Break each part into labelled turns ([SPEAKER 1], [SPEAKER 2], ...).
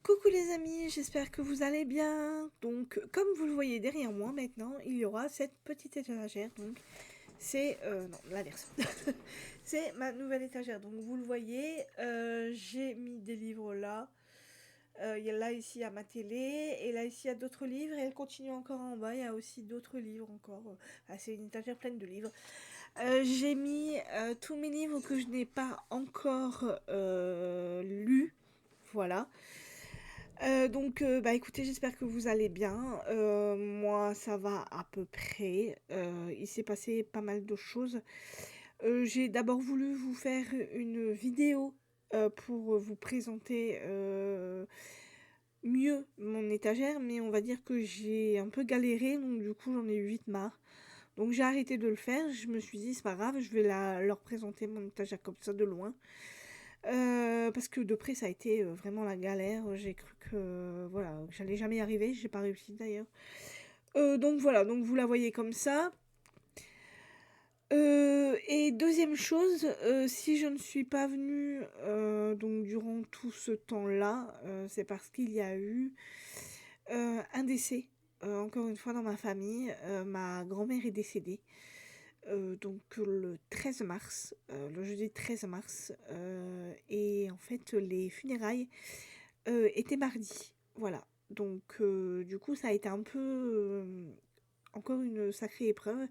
[SPEAKER 1] Coucou les amis, j'espère que vous allez bien. Donc, comme vous le voyez derrière moi maintenant, il y aura cette petite étagère. Donc, c'est non l'inverse. C'est ma nouvelle étagère. Donc, vous le voyez, j'ai mis des livres là. Il y a là ici il y a ma télé et là ici il y a d'autres livres et elle continue encore en bas. Il y a aussi d'autres livres encore. C'est une étagère pleine de livres. J'ai mis tous mes livres que je n'ai pas encore lus. Voilà. Bah écoutez, j'espère que vous allez bien. Moi, ça va à peu près. Il s'est passé pas mal de choses. J'ai d'abord voulu vous faire une vidéo pour vous présenter mieux mon étagère, mais on va dire que j'ai un peu galéré, donc du coup j'en ai eu vite marre. Donc j'ai arrêté de le faire. Je me suis dit, c'est pas grave, je vais leur présenter mon étagère comme ça de loin. Parce que de près ça a été vraiment la galère. J'ai cru que voilà, que j'allais jamais y arriver. J'ai pas réussi d'ailleurs. Donc voilà, donc vous la voyez comme ça. Et deuxième chose, si je ne suis pas venue donc durant tout ce temps-là, c'est parce qu'il y a eu un décès. Encore une fois dans ma famille, ma grand-mère est décédée. Donc le 13 mars, le jeudi 13 mars, et en fait les funérailles étaient mardi. Voilà. Donc du coup ça a été un peu encore une sacrée épreuve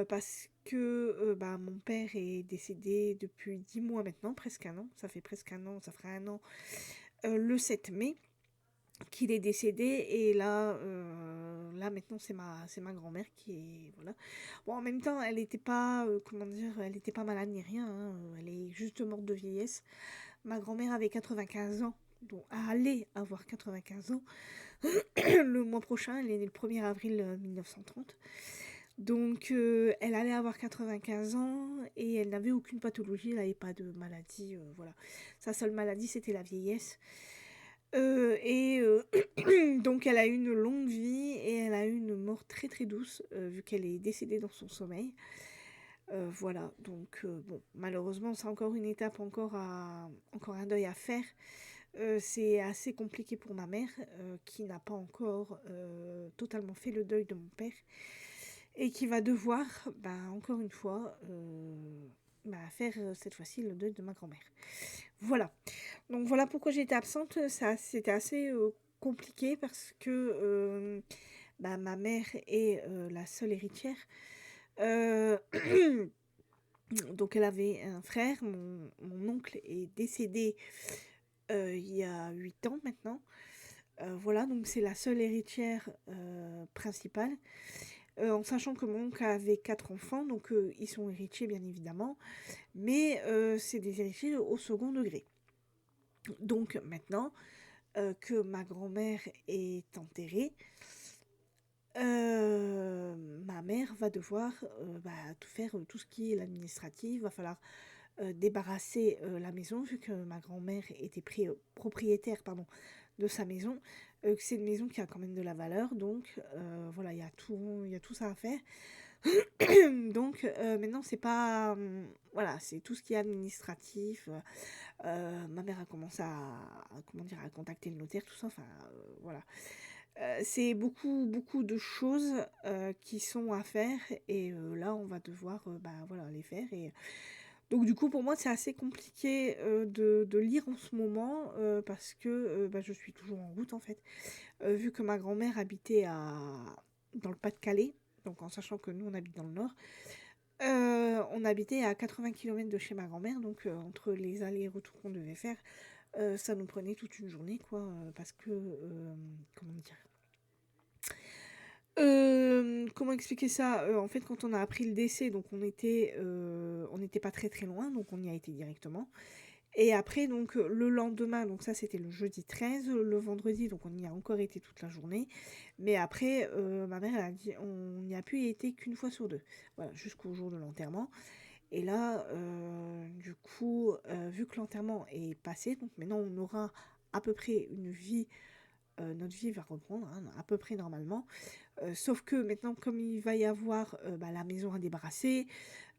[SPEAKER 1] parce que bah, mon père est décédé depuis 10 mois maintenant, presque un an. Ça fait presque un an, ça fera un an le 7 mai qu'il est décédé et là maintenant c'est ma grand-mère qui est voilà. Bon en même temps elle n'était pas comment dire, elle n'était pas malade ni rien, hein, elle est juste morte de vieillesse. Ma grand-mère avait 95 ans, donc allait avoir 95 ans le mois prochain. Elle est née le 1er avril 1930, donc elle allait avoir 95 ans et elle n'avait aucune pathologie, elle n'avait pas de maladie, voilà. Sa seule maladie c'était la vieillesse. Et donc elle a eu une longue vie et elle a eu une mort très très douce vu qu'elle est décédée dans son sommeil. Voilà, donc bon, malheureusement c'est encore une étape, encore un deuil à faire. C'est assez compliqué pour ma mère qui n'a pas encore totalement fait le deuil de mon père et qui va devoir, bah, encore une fois, bah, faire cette fois-ci le deuil de ma grand-mère. Voilà. Donc voilà pourquoi j'étais absente. Ça, c'était assez compliqué parce que bah, ma mère est la seule héritière. Euh, donc elle avait un frère. Mon oncle est décédé il y a 8 ans maintenant. Voilà, donc c'est la seule héritière principale. En sachant que mon oncle avait 4 enfants, donc ils sont héritiers bien évidemment, mais c'est des héritiers au second degré. Donc maintenant, que ma grand-mère est enterrée, ma mère va devoir bah, tout faire, tout ce qui est l'administratif. Va falloir débarrasser la maison, vu que ma grand-mère était propriétaire pardon, de sa maison, que c'est une maison qui a quand même de la valeur. Donc voilà, il y a tout ça à faire. Donc maintenant, c'est pas... voilà, c'est tout ce qui est administratif. Ma mère a commencé comment dire, à contacter le notaire, tout ça. Enfin, voilà. C'est beaucoup, beaucoup de choses qui sont à faire. Et là, on va devoir bah, voilà, les faire. Et donc, du coup, pour moi, c'est assez compliqué de lire en ce moment parce que bah, je suis toujours en route, en fait. Vu que ma grand-mère habitait dans le Pas-de-Calais, donc en sachant que nous, on habite dans le Nord, on habitait à 80 km de chez ma grand-mère, donc entre les allers et retours qu'on devait faire, ça nous prenait toute une journée, quoi, parce que, comment dire, comment expliquer ça? En fait, quand on a appris le décès, donc on n'était pas très très loin, donc on y a été directement. Et après, donc le lendemain, donc ça c'était le jeudi 13, le vendredi, donc on y a encore été toute la journée. Mais après, ma mère elle a dit on n'y a pu y été qu'une fois sur deux, voilà, jusqu'au jour de l'enterrement. Et là, du coup, vu que l'enterrement est passé, donc maintenant on aura à peu près une vie, notre vie va reprendre hein, à peu près normalement. Sauf que maintenant, comme il va y avoir bah, la maison à débarrasser,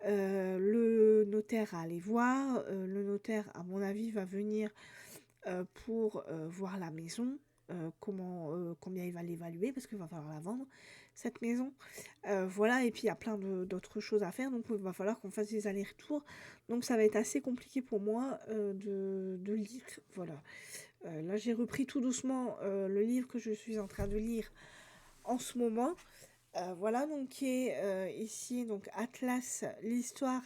[SPEAKER 1] le notaire à aller voir, le notaire, à mon avis, va venir pour voir la maison, combien il va l'évaluer, parce qu'il va falloir la vendre, cette maison. Voilà, et puis il y a plein d'autres choses à faire, donc il va falloir qu'on fasse des allers-retours. Donc ça va être assez compliqué pour moi de lire. Voilà. Là, j'ai repris tout doucement le livre que je suis en train de lire en ce moment. Voilà, donc qui est ici donc Atlas, l'histoire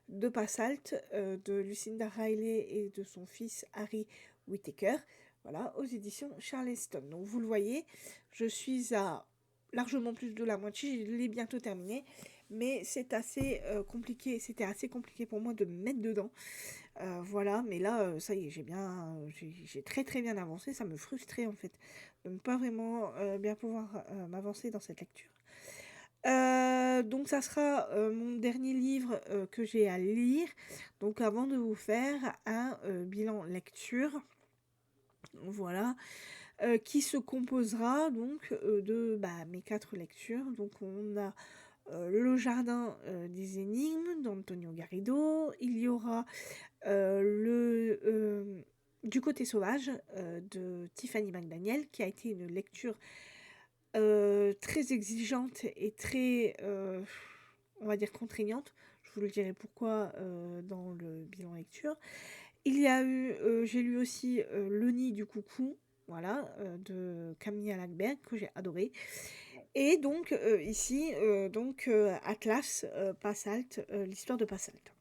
[SPEAKER 1] de Passalt, de Lucinda Riley et de son fils Harry Whittaker. Voilà, aux éditions Charleston. Donc vous le voyez, je suis à largement plus de la moitié, je l'ai bientôt terminé, mais c'est assez compliqué, c'était assez compliqué pour moi de me mettre dedans. Voilà, mais là, ça y est, j'ai très très bien avancé, ça me frustrait en fait de ne pas vraiment bien pouvoir m'avancer dans cette lecture. Donc ça sera mon dernier livre que j'ai à lire. Donc avant de vous faire un bilan lecture, voilà, qui se composera donc de mes 4 lectures. Donc on a Le Jardin des Énigmes d'Antonio Garrido. Il y aura Du Côté Sauvage de Tiffany McDaniel, qui a été une lecture très exigeante et très, on va dire, contraignante. Je vous le dirai pourquoi dans le bilan lecture. Il y a eu, j'ai lu aussi Le Nid du Coucou, voilà, de Camille Lackberg, que j'ai adoré. Et donc ici, Atlas, Passalt, l'histoire de Passalt,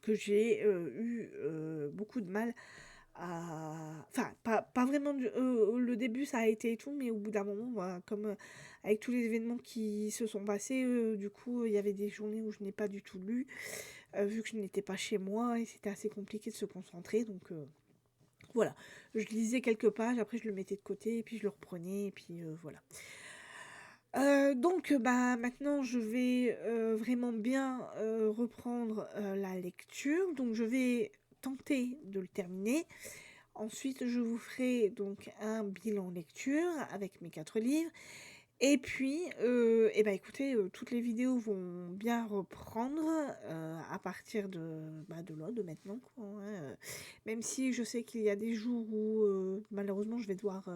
[SPEAKER 1] que j'ai eu beaucoup de mal à... Enfin, pas vraiment... le début, ça a été et tout, mais au bout d'un moment, voilà, comme avec tous les événements qui se sont passés, du coup, il y avait des journées où je n'ai pas du tout lu, vu que je n'étais pas chez moi, et c'était assez compliqué de se concentrer, donc... voilà, je lisais quelques pages, après je le mettais de côté, et puis je le reprenais, et puis voilà. Donc maintenant je vais vraiment bien reprendre la lecture, donc je vais tenter de le terminer. Ensuite je vous ferai donc un bilan lecture avec mes 4 livres. Et puis, écoutez, toutes les vidéos vont bien reprendre à partir de là, de maintenant, quoi, hein, même si je sais qu'il y a des jours où malheureusement je vais devoir,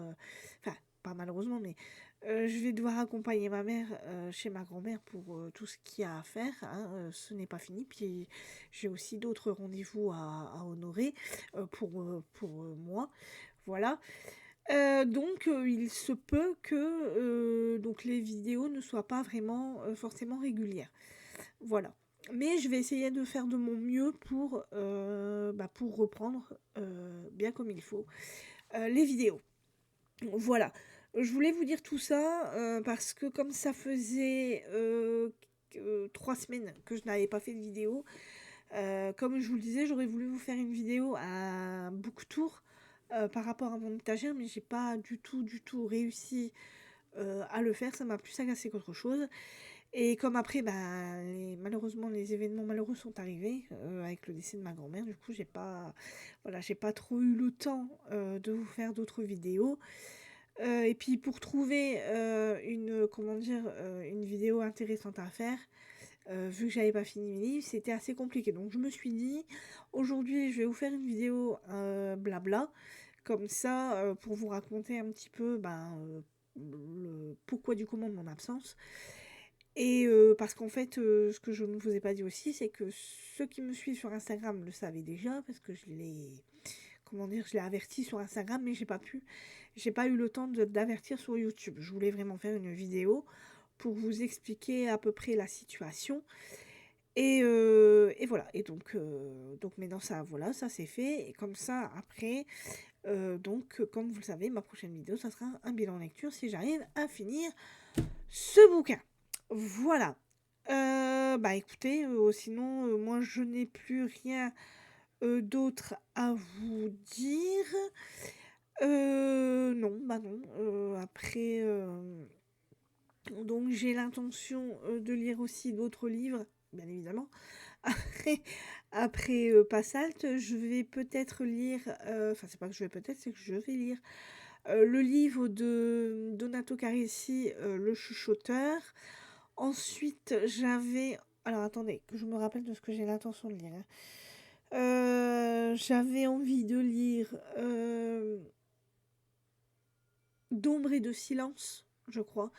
[SPEAKER 1] enfin pas malheureusement, mais je vais devoir accompagner ma mère chez ma grand-mère pour tout ce qu'il y a à faire, hein, ce n'est pas fini. Puis j'ai aussi d'autres rendez-vous à honorer pour moi, voilà. Donc il se peut que donc les vidéos ne soient pas vraiment forcément régulières. Voilà. Mais je vais essayer de faire de mon mieux pour reprendre bien comme il faut les vidéos. Voilà. Je voulais vous dire tout ça parce que comme ça faisait 3 semaines que je n'avais pas fait de vidéo, comme je vous le disais, j'aurais voulu vous faire une vidéo à book tour par rapport à mon étagère, mais j'ai pas du tout réussi à le faire. Ça m'a plus agacé qu'autre chose. Et comme après, malheureusement, les événements malheureux sont arrivés avec le décès de ma grand-mère. Du coup, j'ai pas trop eu le temps de vous faire d'autres vidéos. Et puis pour trouver une vidéo intéressante à faire, vu que j'avais pas fini mes livres, c'était assez compliqué. Donc je me suis dit, aujourd'hui je vais vous faire une vidéo blabla, comme ça, pour vous raconter un petit peu le pourquoi du comment de mon absence. Et parce qu'en fait, ce que je ne vous ai pas dit aussi, c'est que ceux qui me suivent sur Instagram le savaient déjà, parce que je l'ai averti sur Instagram, mais j'ai pas eu le temps d'avertir sur YouTube. Je voulais vraiment faire une vidéo pour vous expliquer à peu près la situation. Et voilà. Et donc maintenant, ça c'est fait. Et comme ça, après, comme vous le savez, ma prochaine vidéo, ça sera un bilan lecture si j'arrive à finir ce bouquin. Voilà. Écoutez, sinon, moi, je n'ai plus rien d'autre à vous dire. Non, non. Après, donc j'ai l'intention de lire aussi d'autres livres, bien évidemment. Après Passalt, je vais peut-être lire, enfin c'est pas que je vais peut-être, c'est que je vais lire le livre de Donato Carresi, Le Chuchoteur. Ensuite, alors attendez, que je me rappelle de ce que j'ai l'intention de lire, hein. J'avais envie de lire D'ombre et de silence, je crois.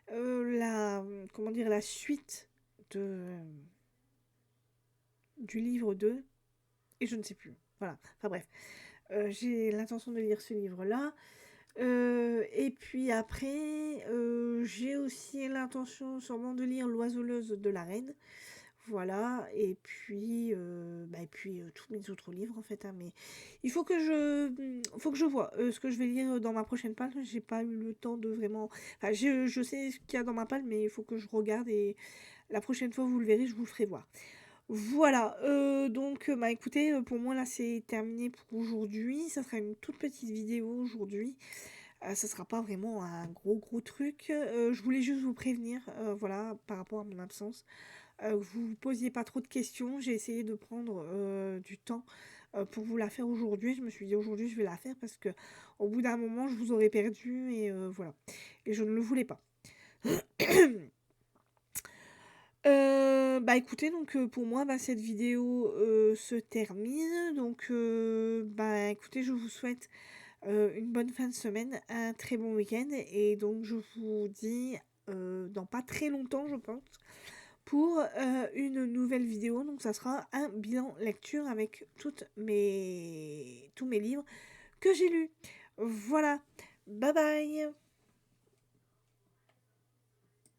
[SPEAKER 1] Comment dire, la suite de, du livre 2, et je ne sais plus. Voilà, enfin bref. J'ai l'intention de lire ce livre-là. Et puis après, j'ai aussi l'intention sûrement de lire L'oiseauleuse de la reine. Voilà, et puis tous mes autres livres en fait, hein, mais il faut que je vois ce que je vais lire dans ma prochaine palle. J'ai pas eu le temps de vraiment. Enfin, je sais ce qu'il y a dans ma palle, mais il faut que je regarde et la prochaine fois vous le verrez, je vous le ferai voir. Voilà, donc bah écoutez, pour moi là c'est terminé pour aujourd'hui. Ça sera une toute petite vidéo aujourd'hui. Ça sera pas vraiment un gros truc. Je voulais juste vous prévenir, voilà, par rapport à mon absence. Que vous vous posiez pas trop de questions. J'ai essayé de prendre du temps pour vous la faire aujourd'hui. Je me suis dit aujourd'hui je vais la faire parce que au bout d'un moment je vous aurais perdu et voilà. Et je ne le voulais pas. Bah écoutez, donc pour moi, bah, cette vidéo se termine. Donc bah écoutez, je vous souhaite une bonne fin de semaine, un très bon week-end. Et donc je vous dis dans pas très longtemps, je pense, pour une nouvelle vidéo. Donc ça sera un bilan lecture avec tous mes livres que j'ai lus. Voilà, bye bye.